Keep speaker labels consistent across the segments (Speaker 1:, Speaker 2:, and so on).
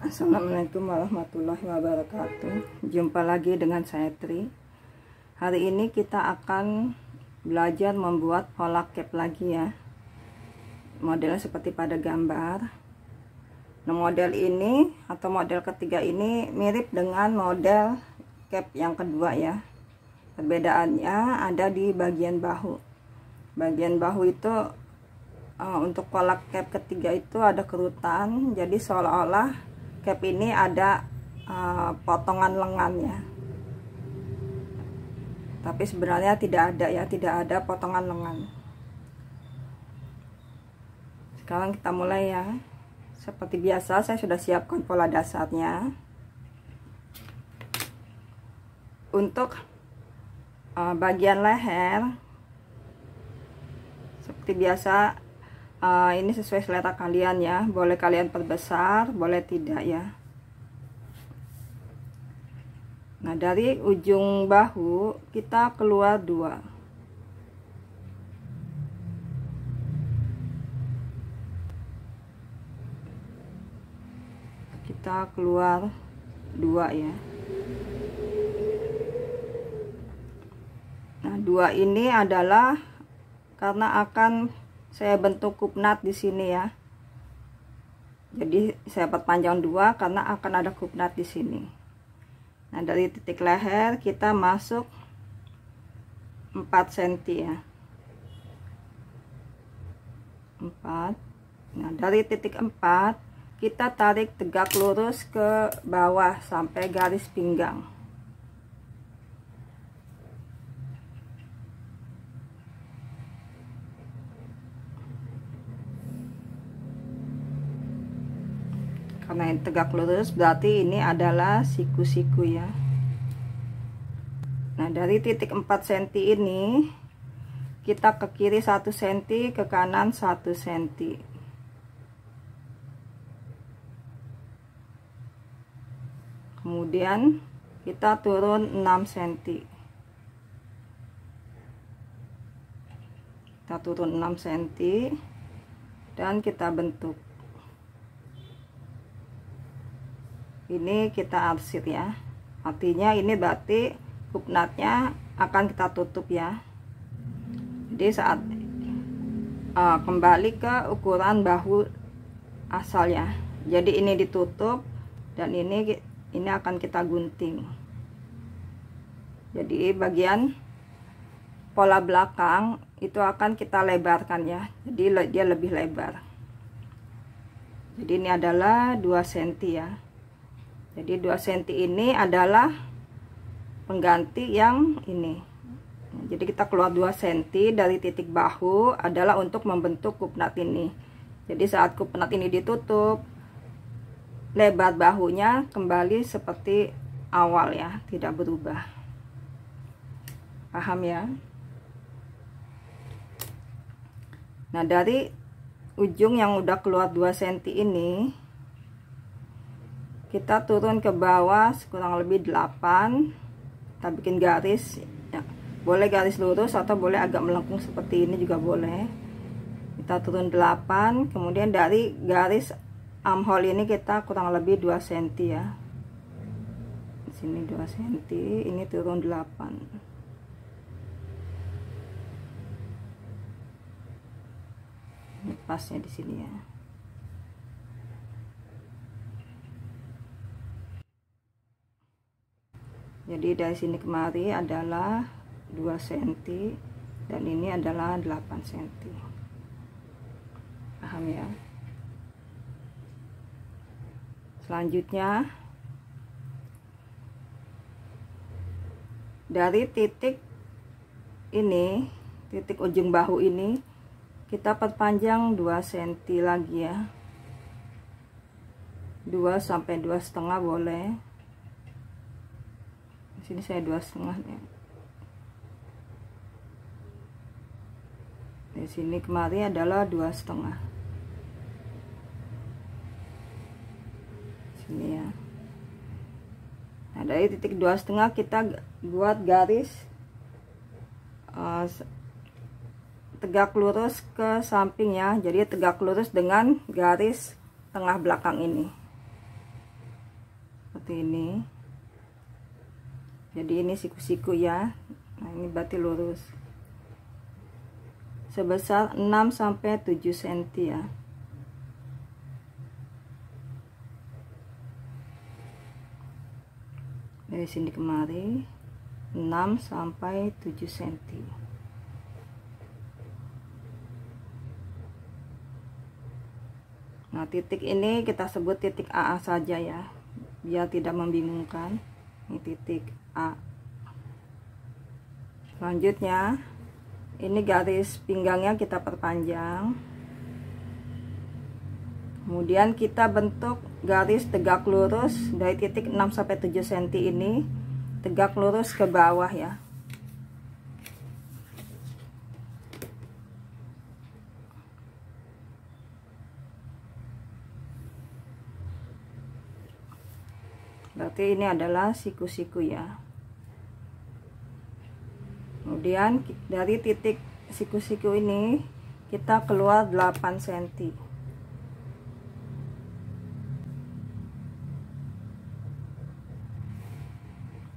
Speaker 1: Assalamualaikum warahmatullahi wabarakatuh. Jumpa lagi dengan saya Tri. Hari ini kita akan belajar membuat pola cap lagi ya. Modelnya seperti pada gambar. Nah, model ini atau model ketiga ini mirip dengan model cap yang kedua ya. Perbedaannya ada di bagian bahu. Bagian bahu itu untuk pola cap ketiga itu ada kerutan, jadi seolah-olah cap ini ada potongan lengannya, tapi sebenarnya tidak ada ya, tidak ada potongan lengan. Sekarang kita mulai ya. Seperti biasa saya sudah siapkan pola dasarnya. Untuk bagian leher seperti biasa, ini sesuai selera kalian ya, boleh kalian perbesar, boleh tidak ya. Nah, dari ujung bahu kita keluar 2. Kita keluar 2 ya. Nah, 2 ini adalah karena akan saya bentuk kupnat di sini ya. Jadi saya perpanjang 2 karena akan ada kupnat di sini. Nah, dari titik leher kita masuk 4 cm ya. 4. Nah, dari titik 4 kita tarik tegak lurus ke bawah sampai garis pinggang. Karena ini tegak lurus berarti ini adalah siku-siku ya. Nah, dari titik 4 cm ini kita ke kiri 1 cm, ke kanan 1 cm. Kemudian kita turun 6 cm. Kita turun 6 cm dan kita bentuk. Ini kita arsir ya, artinya ini berarti kupnatnya akan kita tutup ya. Jadi saat kembali ke ukuran bahu asal ya, jadi ini ditutup dan ini akan kita gunting. Jadi bagian pola belakang itu akan kita lebarkan ya, jadi dia lebih lebar. Jadi ini adalah 2 cm ya. Jadi 2 cm ini adalah pengganti yang ini. Jadi kita keluar 2 cm dari titik bahu adalah untuk membentuk kupnat ini. Jadi saat kupnat ini ditutup, lebar bahunya kembali seperti awal ya, tidak berubah. Paham ya? Nah, dari ujung yang udah keluar 2 cm ini kita turun ke bawah kurang lebih 8. Kita bikin garis ya. Boleh garis lurus atau boleh agak melengkung seperti ini juga boleh. Kita turun 8, kemudian dari garis armhole ini kita kurang lebih 2 cm ya. Di sini 2 cm, ini turun 8. Ini pasnya di sini ya. Jadi dari sini kemari adalah 2 cm dan ini adalah 8 cm. Paham ya? Selanjutnya dari titik ini, titik ujung bahu ini kita perpanjang 2 cm lagi ya. 2 sampai 2,5 boleh. Sini saya 2,5 ya. Di sini kemari adalah 2,5. Sini ya. Nah, dari titik 2,5 kita buat garis tegak lurus ke samping ya. Jadi tegak lurus dengan garis tengah belakang ini. seperti ini. Jadi ini siku-siku ya. Nah, ini berarti lurus sebesar 6-7 cm ya. Dari sini kemari 6-7 cm. Nah, titik ini kita sebut titik AA saja ya, biar tidak membingungkan. Ini titik A. Selanjutnya ini garis pinggangnya kita perpanjang, kemudian kita bentuk garis tegak lurus dari titik 6-7 cm ini, tegak lurus ke bawah ya. Berarti ini adalah siku-siku ya. Kemudian dari titik siku-siku ini kita keluar 8 cm.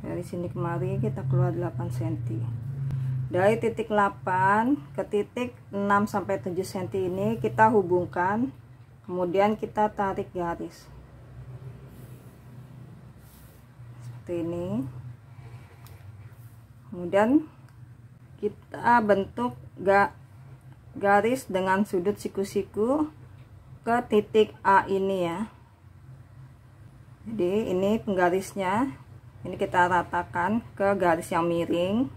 Speaker 1: Dari sini kemari kita keluar 8 cm. Dari titik 8 ke titik 6-7 cm ini kita hubungkan, kemudian kita tarik garis seperti ini. Kemudian kita bentuk garis dengan sudut siku-siku ke titik A ini ya. Jadi ini penggarisnya, ini kita ratakan ke garis yang miring,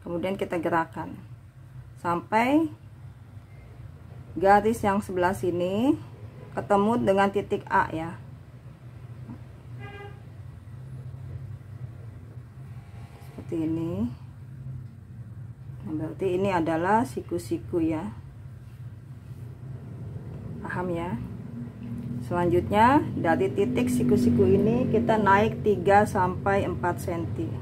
Speaker 1: kemudian kita gerakan sampai garis yang sebelah sini ketemu dengan titik A ya. Seperti ini. Nah, berarti ini adalah siku-siku ya. Paham ya? Selanjutnya dari titik siku-siku ini kita naik 3-4 cm.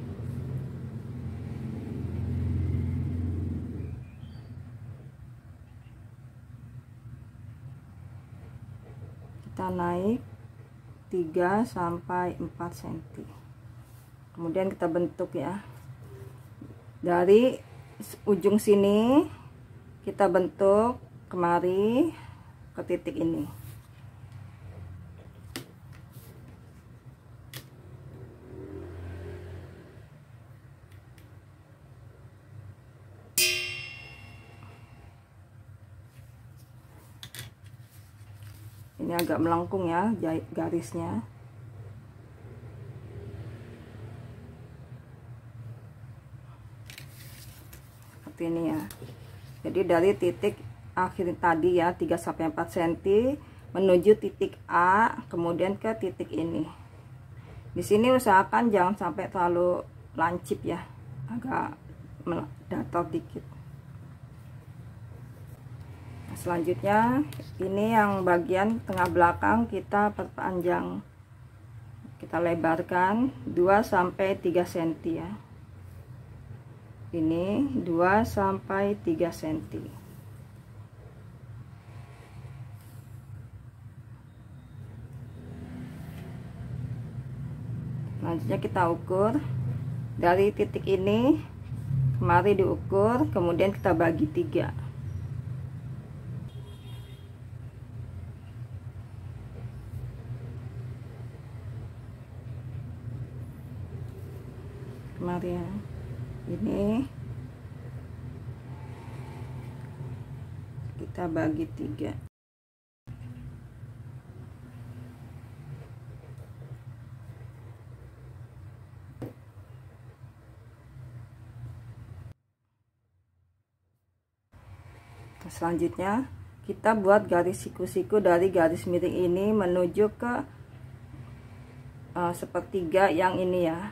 Speaker 1: Kita naik 3-4 cm. Kemudian kita bentuk ya. Dari ujung sini kita bentuk kemari ke titik ini. Ini agak melengkung ya garisnya. Ini ya. Jadi dari titik akhir tadi ya 3-4 cm menuju titik A, kemudian ke titik ini. Di sini usahakan jangan sampai terlalu lancip ya, agak datar dikit. Nah, selanjutnya ini yang bagian tengah belakang kita perpanjang, kita lebarkan 2-3 cm ya. Ini 2-3 cm. Selanjutnya kita ukur dari titik ini kemari, diukur, kemudian kita bagi 3. Kemari ya. Ini kita bagi 3. Selanjutnya kita buat garis siku-siku dari garis miring ini menuju ke sepertiga yang ini ya.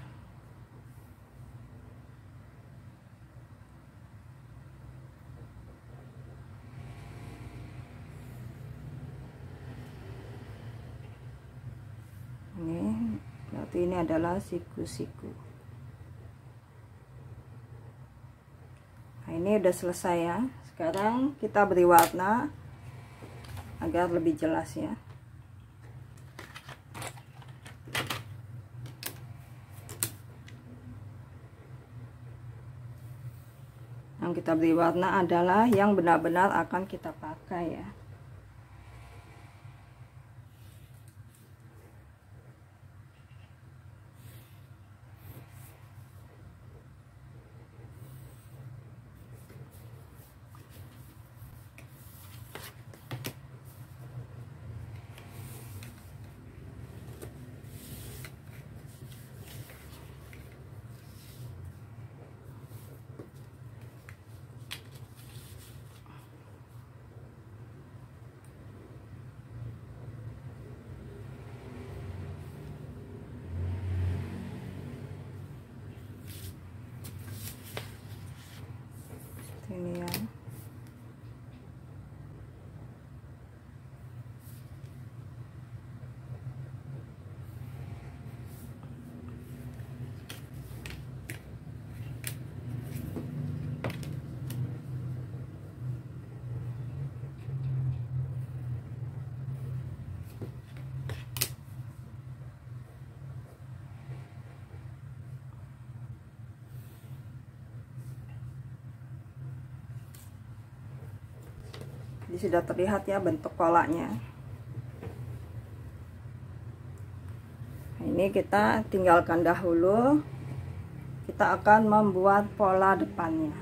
Speaker 1: Ini berarti ini adalah siku-siku. Nah, ini udah selesai ya. Sekarang kita beri warna agar lebih jelas ya. Yang kita beri warna adalah yang benar-benar akan kita pakai ya. Ini ya. Jadi sudah terlihat ya bentuk polanya. Nah, ini kita tinggalkan dahulu. Kita akan membuat pola depannya.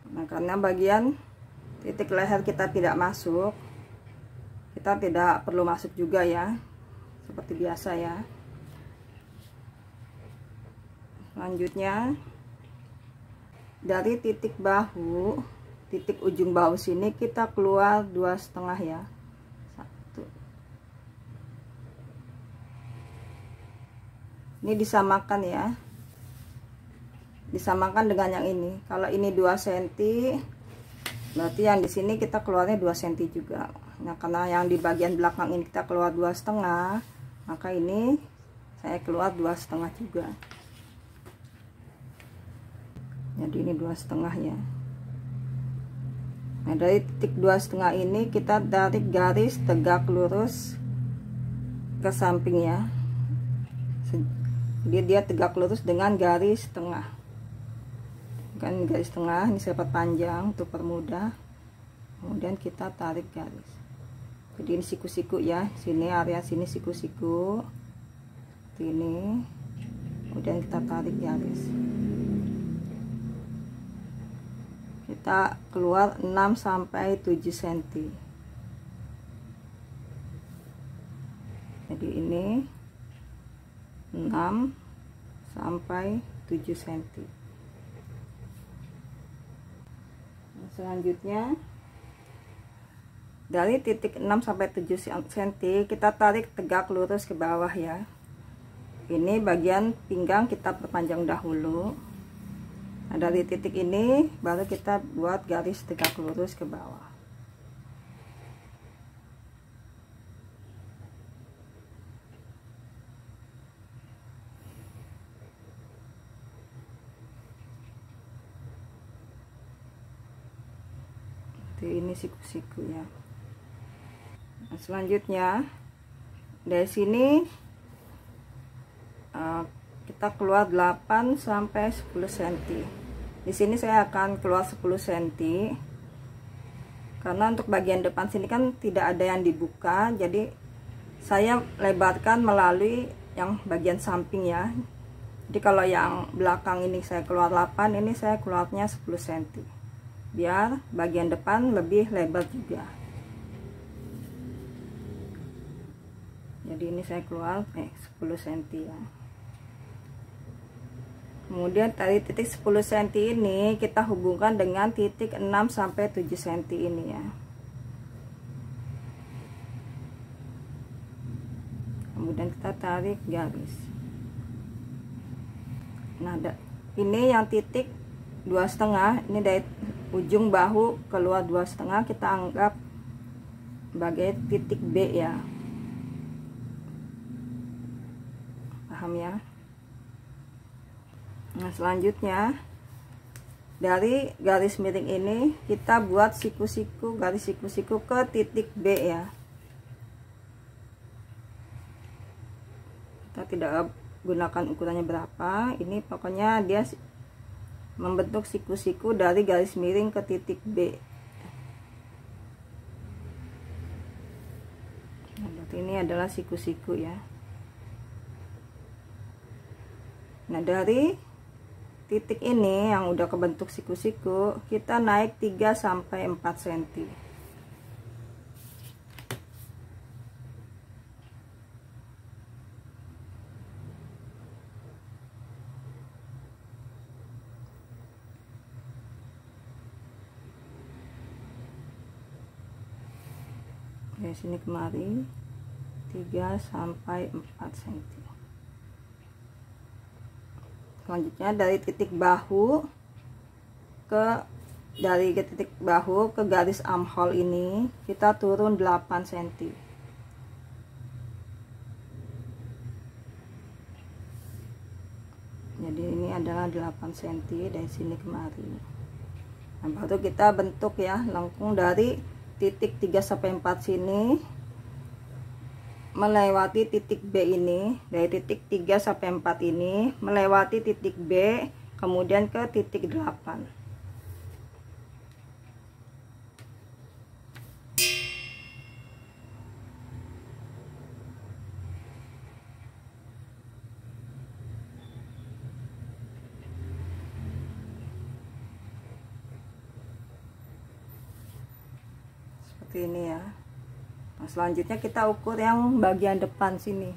Speaker 1: Nah, karena bagian titik leher kita tidak masuk, kita tidak perlu masuk juga ya, seperti biasa ya. Selanjutnya dari titik bahu, titik ujung bahu sini kita keluar 2,5 ya. 1. Ini disamakan ya. Disamakan dengan yang ini. Kalau ini 2 cm, berarti yang di sini kita keluarnya 2 cm juga. Nah, karena yang di bagian belakang ini kita keluar 2,5, maka ini saya keluar 2,5 juga. Jadi ini 2,5 ya. Nah, dari titik 2,5 ini kita tarik garis tegak lurus ke samping ya. Jadi dia tegak lurus dengan garis tengah. Kan garis tengah ini saya perpanjang untuk permudah. Kemudian kita tarik garis. Jadi ini siku-siku ya. Sini area sini siku-siku. Seperti ini. Kemudian kita tarik garis. Kita keluar 6 sampai 7 cm. Jadi ini 6 sampai 7 cm. Nah, selanjutnya dari titik 6 sampai 7 cm kita tarik tegak lurus ke bawah ya. Ini bagian pinggang kita perpanjang dahulu. Nah, dari titik ini baru kita buat garis tegak lurus ke bawah. Ini siku-siku ya. Nah, selanjutnya dari sini kita keluar 8 sampai 10 cm. Di sini saya akan keluar 10 cm. Karena untuk bagian depan sini kan tidak ada yang dibuka, jadi saya lebarkan melalui yang bagian samping ya. Jadi kalau yang belakang ini saya keluar 8, ini saya keluarnya 10 cm. Biar bagian depan lebih lebar juga. Jadi ini saya keluar 10 cm ya. Kemudian dari titik 10 cm ini kita hubungkan dengan titik 6 sampai 7 cm ini ya. Kemudian kita tarik garis. Nah, ini yang titik 2,5, ini dari ujung bahu keluar 2,5 kita anggap sebagai titik B ya. Paham ya? Nah, selanjutnya dari garis miring ini kita buat siku-siku, garis siku-siku ke titik B ya. Kita tidak gunakan ukurannya berapa, ini pokoknya dia membentuk siku-siku dari garis miring ke titik B. Nah, berarti ini adalah siku-siku ya. Nah, dari titik ini yang udah kebentuk siku-siku, kita naik 3 sampai 4 cm. Dari sini kemari 3 sampai 4 cm. Selanjutnya dari titik bahu ke garis armhole ini kita turun 8 cm. Jadi ini adalah 8 cm dari sini kemari. Nah, baru kita bentuk ya lengkung dari titik 3 sampai 4 sini melewati titik B ini, dari titik 3 sampai 4 ini melewati titik B, kemudian ke titik 8. Seperti ini ya. Nah, selanjutnya kita ukur yang bagian depan sini.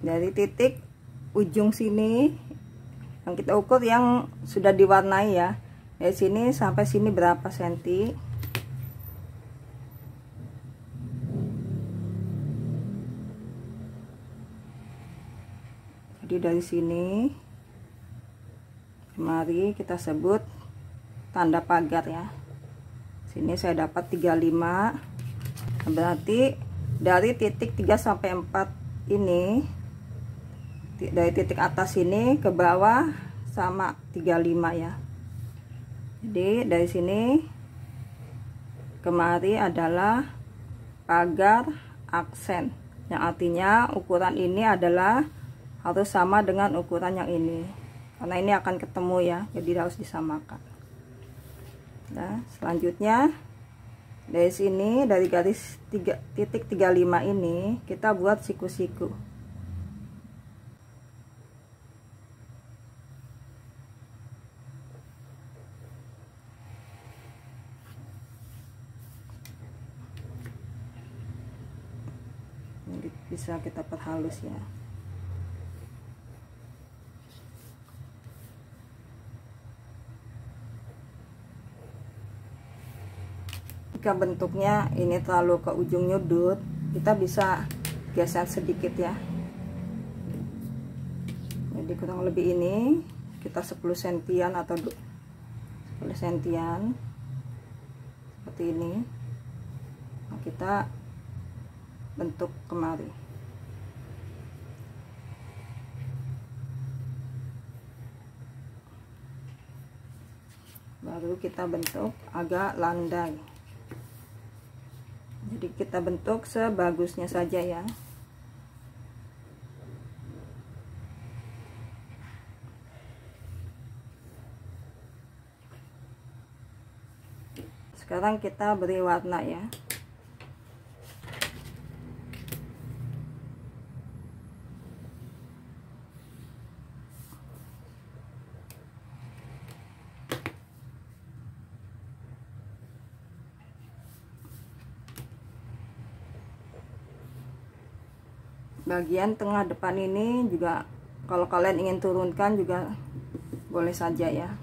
Speaker 1: Dari titik ujung sini yang kita ukur yang sudah diwarnai ya. Dari sini sampai sini berapa senti? Jadi dari sini mari kita sebut tanda pagar ya. Sini saya dapat 35. Berarti dari titik 3 sampai 4 ini, dari titik atas ini ke bawah sama 35 ya. Jadi dari sini kemari adalah pagar aksen, yang artinya ukuran ini adalah harus sama dengan ukuran yang ini, karena ini akan ketemu ya, jadi harus disamakan. Nah, selanjutnya dari sini, dari garis titik 35 ini kita buat siku-siku. Ini bisa kita perhalus ya. Jika bentuknya ini terlalu ke ujung nyudut, kita bisa geser sedikit ya. Jadi kurang lebih ini kita 10 sentian atau 10 sentian seperti ini. Nah, kita bentuk kemari. Baru kita bentuk agak landai. Jadi kita bentuk sebagusnya saja ya. Sekarang kita beri warna ya. Bagian tengah depan ini juga kalau kalian ingin turunkan juga boleh saja ya.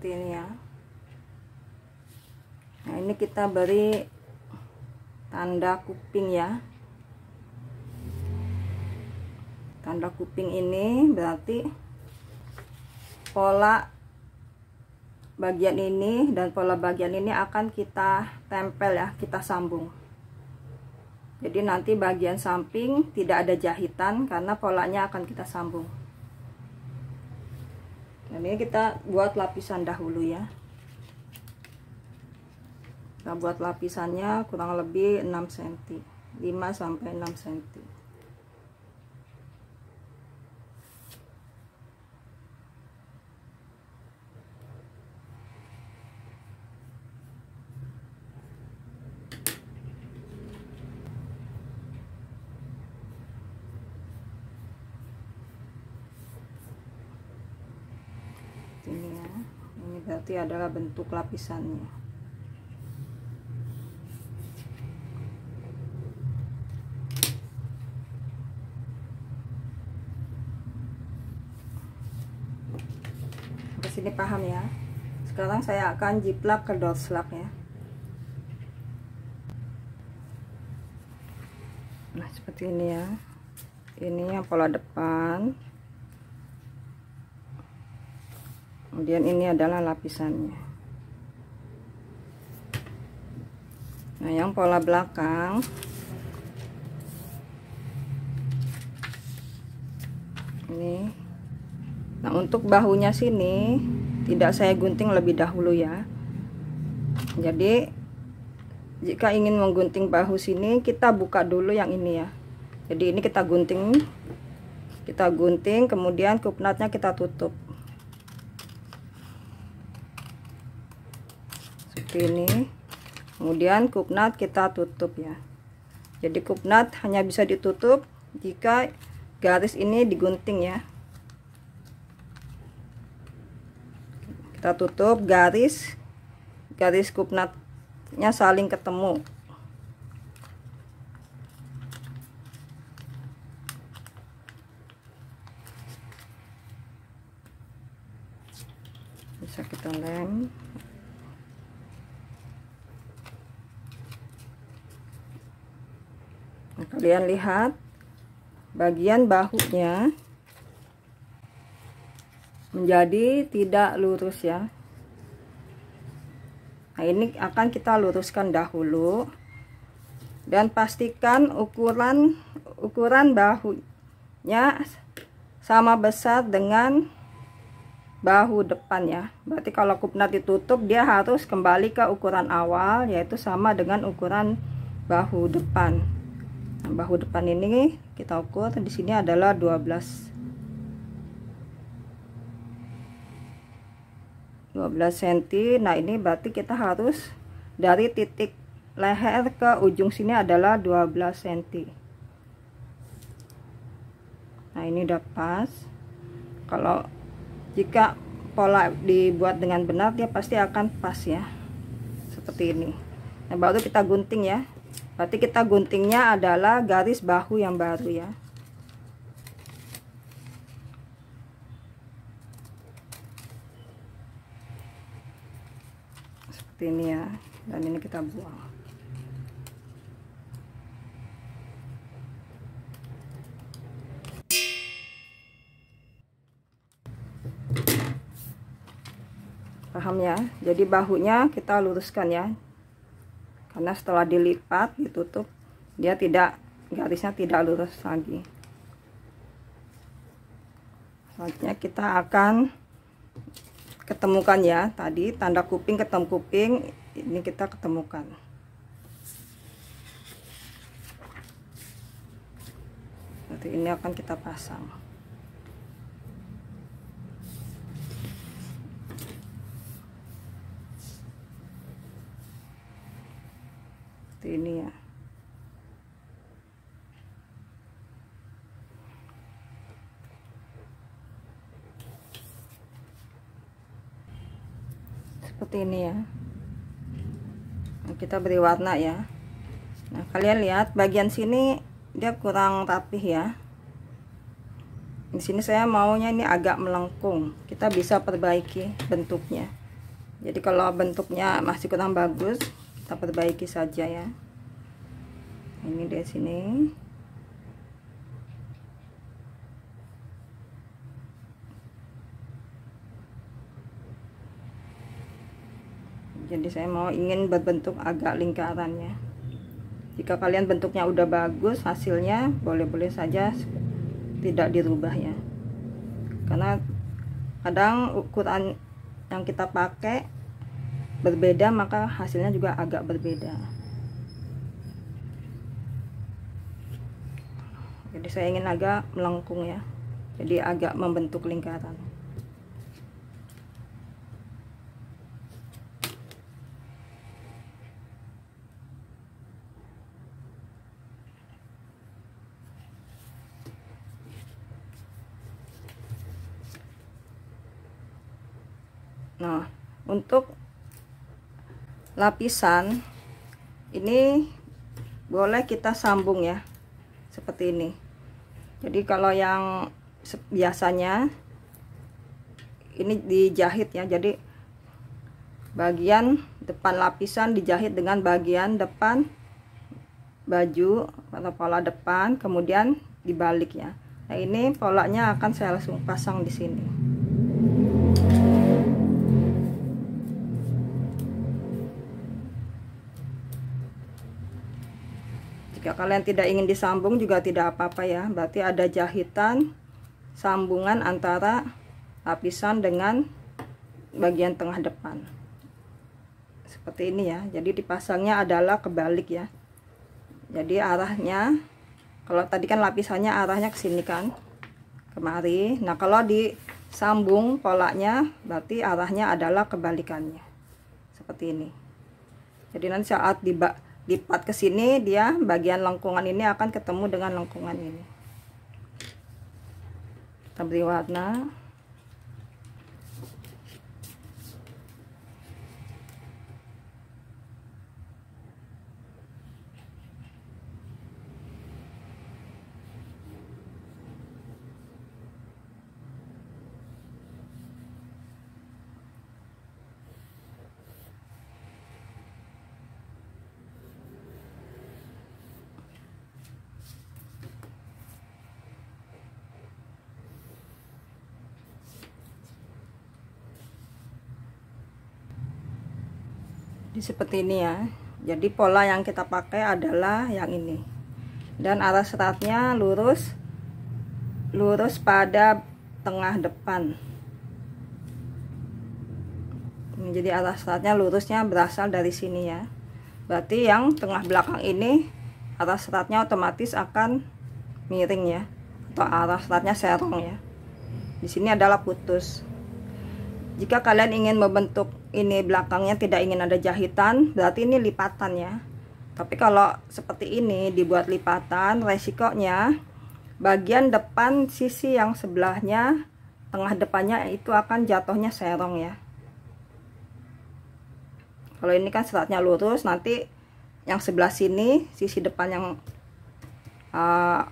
Speaker 1: seperti ini ya. Nah, ini kita beri tanda kuping ya. Tanda kuping ini berarti pola bagian ini dan pola bagian ini akan kita tempel ya, kita sambung. Jadi nanti bagian samping tidak ada jahitan karena polanya akan kita sambung. Dan ini kita buat lapisan dahulu ya. Kita buat lapisannya kurang lebih 6 cm, 5 sampai 6 cm. Ini ya. Ini berarti adalah bentuk lapisannya. Sini paham ya. Sekarang saya akan jiplak ke doorslab ya. Nah, seperti ini ya. Ini yang pola depan. Kemudian ini adalah lapisannya. Nah, yang pola belakang ini. Nah, untuk bahunya sini tidak saya gunting lebih dahulu ya. Jadi jika ingin menggunting bahu sini, kita buka dulu yang ini ya. Jadi ini kita gunting, kemudian kupnatnya kita tutup seperti ini. Kemudian kupnat kita tutup ya. Jadi kupnat hanya bisa ditutup jika garis ini digunting ya. Kita tutup garis kupnatnya saling ketemu. Bisa kita lem. Nah, kalian lihat bagian bahunya menjadi tidak lurus ya. Nah, ini akan kita luruskan dahulu dan pastikan ukuran bahunya sama besar dengan bahu depan ya. Berarti kalau kupnat ditutup, dia harus kembali ke ukuran awal, yaitu sama dengan ukuran bahu depan. Nah, bahu depan ini kita ukur di sini adalah 12 cm. Nah, ini berarti kita harus dari titik leher ke ujung sini adalah 12 cm. Nah, ini udah pas. Kalau jika pola dibuat dengan benar, dia pasti akan pas ya, seperti ini. Nah, baru kita gunting ya. Berarti kita guntingnya adalah garis bahu yang baru ya. Ini ya, dan ini kita buang. Paham ya? Jadi bahunya kita luruskan ya, karena setelah dilipat ditutup, dia garisnya tidak lurus lagi. Selanjutnya kita akan ketemukan ya, tadi tanda kuping ketemu kuping, ini kita ketemukan. Nanti ini akan kita pasang. Seperti ini ya. Seperti ini ya. Nah, kita beri warna ya. Nah, kalian lihat bagian sini dia kurang rapih ya. Di sini saya maunya ini agak melengkung. Kita bisa perbaiki bentuknya. Jadi kalau bentuknya masih kurang bagus, kita perbaiki saja ya. Ini di sini. Jadi saya ingin berbentuk agak lingkaran ya. Jika kalian bentuknya udah bagus, hasilnya boleh-boleh saja tidak dirubah ya. Karena kadang ukuran yang kita pakai berbeda, maka hasilnya juga agak berbeda. Jadi saya ingin agak melengkung ya. Jadi agak membentuk lingkaran. Nah, untuk lapisan ini boleh kita sambung ya, seperti ini. Jadi kalau yang biasanya ini dijahit ya, jadi bagian depan lapisan dijahit dengan bagian depan baju atau pola depan, kemudian dibalik ya. Nah, ini polanya akan saya langsung pasang di sini. Jika kalian tidak ingin disambung juga tidak apa-apa ya, berarti ada jahitan sambungan antara lapisan dengan bagian tengah depan seperti ini ya. Jadi dipasangnya adalah kebalik ya. Jadi arahnya, kalau tadi kan lapisannya arahnya ke sini kan, kemari. Nah, kalau disambung polanya berarti arahnya adalah kebalikannya seperti ini. Jadi nanti saat lipat ke sini, dia bagian lengkungan ini akan ketemu dengan lengkungan ini. Kita beri warna. Jadi seperti ini ya. Jadi pola yang kita pakai adalah yang ini, dan arah seratnya lurus pada tengah depan. Jadi arah seratnya lurusnya berasal dari sini ya. Berarti yang tengah belakang ini arah seratnya otomatis akan miring ya, atau arah seratnya serong ya. Di sini adalah putus. Jika kalian ingin membentuk ini belakangnya tidak ingin ada jahitan, berarti ini lipatan ya. Tapi kalau seperti ini dibuat lipatan, resikonya bagian depan sisi yang sebelahnya, tengah depannya itu akan jatuhnya serong ya. Kalau ini kan seratnya lurus, nanti yang sebelah sini, sisi depan yang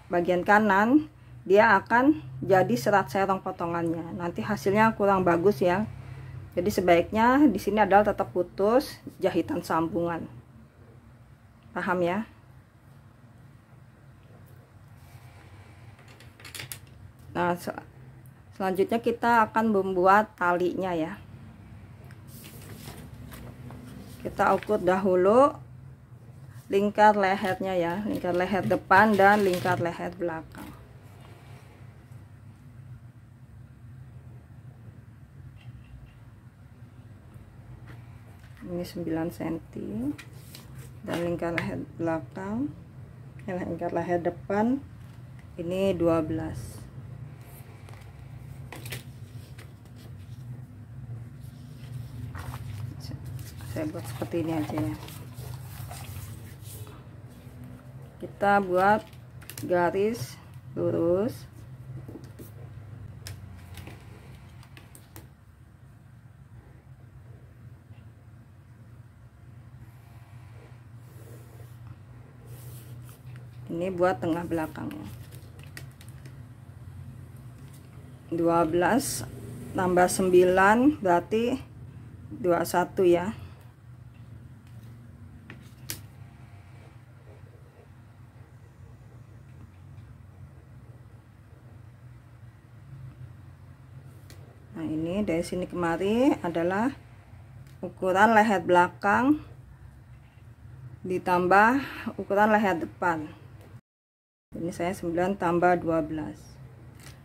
Speaker 1: bagian kanan, dia akan jadi serat serong potongannya. Nanti hasilnya kurang bagus ya. Jadi sebaiknya di sini adalah tetap putus jahitan sambungan. Paham ya? Nah, selanjutnya kita akan membuat talinya ya. Kita ukur dahulu lingkar lehernya ya, lingkar leher depan dan lingkar leher belakang. Ini 9 cm, dan lingkar leher belakang, lingkar leher depan ini 12. Saya buat seperti ini aja ya. Kita buat garis lurus. Ini buat tengah belakangnya. 12 tambah 9 berarti 21 ya. Nah, ini dari sini kemari adalah ukuran leher belakang ditambah ukuran leher depan. Ini saya 9 tambah 12.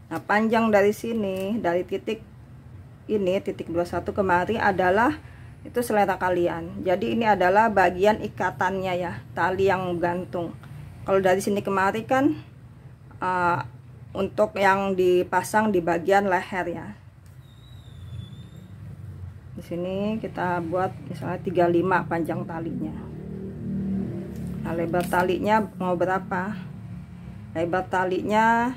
Speaker 1: Nah, panjang dari sini, dari titik ini, titik 21 kemari adalah itu selera kalian. Jadi ini adalah bagian ikatannya ya, tali yang gantung. Kalau dari sini kemari kan untuk yang dipasang di bagian leher ya. Di sini kita buat misalnya 35 panjang talinya. Nah, lebar talinya mau berapa? Lebar talinya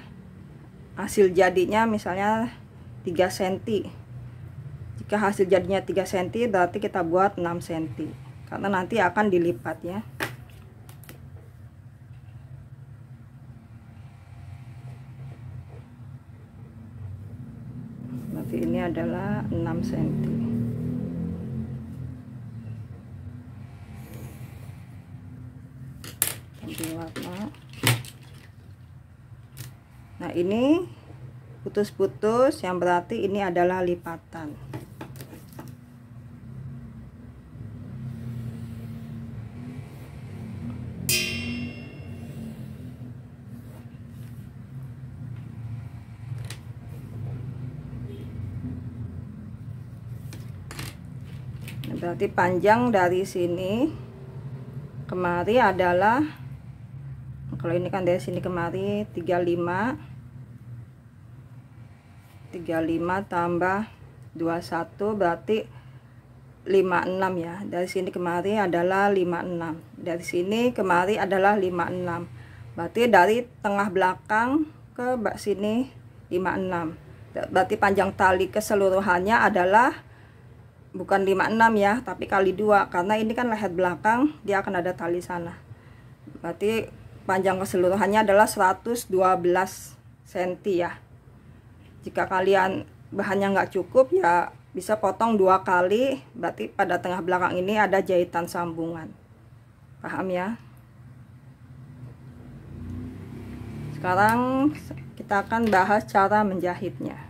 Speaker 1: hasil jadinya misalnya 3 cm. Jika hasil jadinya 3 cm berarti kita buat 6 cm. Karena nanti akan dilipat ya. Berarti ini adalah 6 cm. Warna. Nah, ini putus-putus yang berarti ini adalah lipatan. Nah, berarti panjang dari sini kemari adalah, kalau ini kan dari sini kemari 35 tambah 21 berarti 56 ya. Dari sini kemari adalah 56. Dari sini kemari adalah 56. Berarti dari tengah belakang ke sini 56. Berarti panjang tali keseluruhannya adalah bukan 56 ya, tapi kali 2 karena ini kan leher belakang, dia akan ada tali sana. Berarti panjang keseluruhannya adalah 112 cm ya. Jika kalian bahannya nggak cukup ya bisa potong 2 kali, berarti pada tengah belakang ini ada jahitan sambungan. Paham ya? Sekarang kita akan bahas cara menjahitnya.